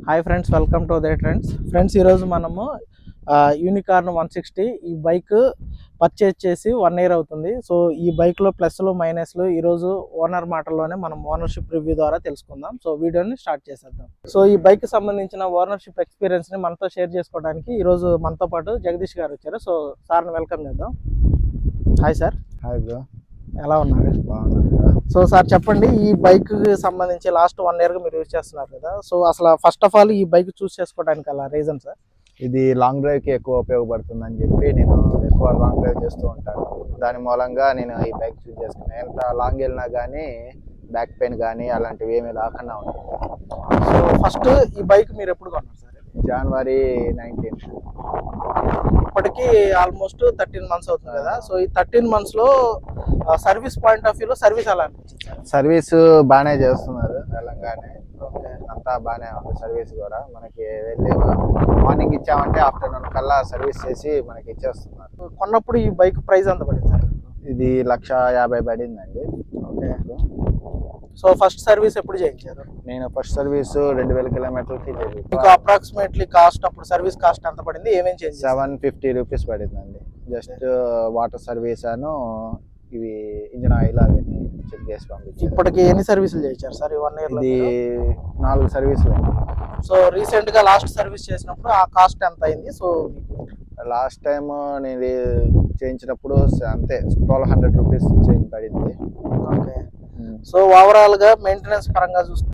Hi friends, welcome to Uday trends. Friends, ఈరోజు మనము unicorn 160 ఈ బైక్ పర్చేజ్ చేసి 1 ఇయర్ అవుతుంది. సో ఈ బైక్లో ప్లస్లు మైనస్లు ఈరోజు ఓనర్ మాటల్లోనే మనం ఓనర్షిప్ రివ్యూ ద్వారా తెలుసుకుందాం. సో వీడియోని స్టార్ట్ చేసేద్దాం. సో ఈ బైక్ సంబంధించిన ఓనర్షిప్ ఎక్స్పీరియన్స్ని మనతో షేర్ చేసుకోవడానికి ఈరోజు మనతో పాటు జగదీష్ గారు వచ్చారు. సో సార్ని వెల్కమ్ చేద్దాం. Hi sir. హాయ్ బ్రో, ఎలా ఉన్నారు? బాగున్నాను. సో సార్ చెప్పండి, ఈ బైక్ సంబంధించి లాస్ట్ 1 ఇయర్గా మీరు యూజ్ చేస్తున్నారు కదా. సో అసలు ఫస్ట్ ఆఫ్ ఆల్ ఈ బైక్ చూస్ చేసుకోవడానికి అలా రీజన్ సార్? ఇది లాంగ్ డ్రైవ్కి ఎక్కువ ఉపయోగపడుతుందని చెప్పి నేను ఎక్కువ లాంగ్ డ్రైవ్ చేస్తూ ఉంటాను. దాని మూలంగా నేను ఈ బైక్ చూస్ చేసుకున్నాను. ఎంత లాంగ్ వెళ్ళినా కానీ బ్యాక్ పెయిన్ కానీ అలాంటివి ఏమీ రాకుండా ఉంటుంది. సో ఫస్ట్ ఈ బైక్ మీరు ఎప్పుడు కొన్నారు సార్? జనవరి 19. ఇప్పటికి ఆల్మోస్ట్ 13 మంత్స్ అవుతుంది కదా. సో ఈ 13 మంత్స్లో సర్వీస్ పాయింట్ ఆఫ్ వ్యూలో సర్వీస్ ఎలా అనిపించింది సార్? సర్వీస్ బాగానే చేస్తున్నారు తెలంగాణ. అంతా బాగానే ఉంది. సర్వీస్ కూడా మనకి వెళ్ళి మార్నింగ్ ఇచ్చామంటే ఆఫ్టర్నూన్ కల్లా సర్వీస్ చేసి మనకి ఇచ్చేస్తున్నారు. కొన్నప్పుడు ఈ బైక్ ప్రైస్ ఎంత పడింది సార్? ఇది 1,50,000 పడిందండి. ఓకే. సో ఫస్ట్ సర్వీస్ ఎప్పుడు చేయించారు? నేను ఫస్ట్ సర్వీస్ 2,000 కిలోమీటర్లకి చేయించాను. మీకు అప్రాక్సిమేట్లీ కాస్ట్ అప్పుడు సర్వీస్ కాస్ట్ ఎంత పడింది? ఏమేమి చేంజ్? 750 రూపీస్ పడిందండి. జస్ట్ వాటర్ సర్వీస్ అను ఇవి ఇంజిన్ ఆయిల్ అవన్నీ చెక్ చేసి పంపించారు. ఇప్పటికి ఎన్ని సర్వీసులు చేయించారు సార్ ఈ 1 ఇయర్లో? ఇది 4 సర్వీసులు. సో రీసెంట్గా లాస్ట్ సర్వీస్ చేసినప్పుడు ఆ కాస్ట్ ఎంత అయింది? సో లాస్ట్ టైం నేను చేయించినప్పుడు అంతే 1,200 రూపీస్ చేంజ్ పడింది. ఓకే. సో ఓవరాల్గా మెయింటెనెన్స్ పరంగా చూస్తే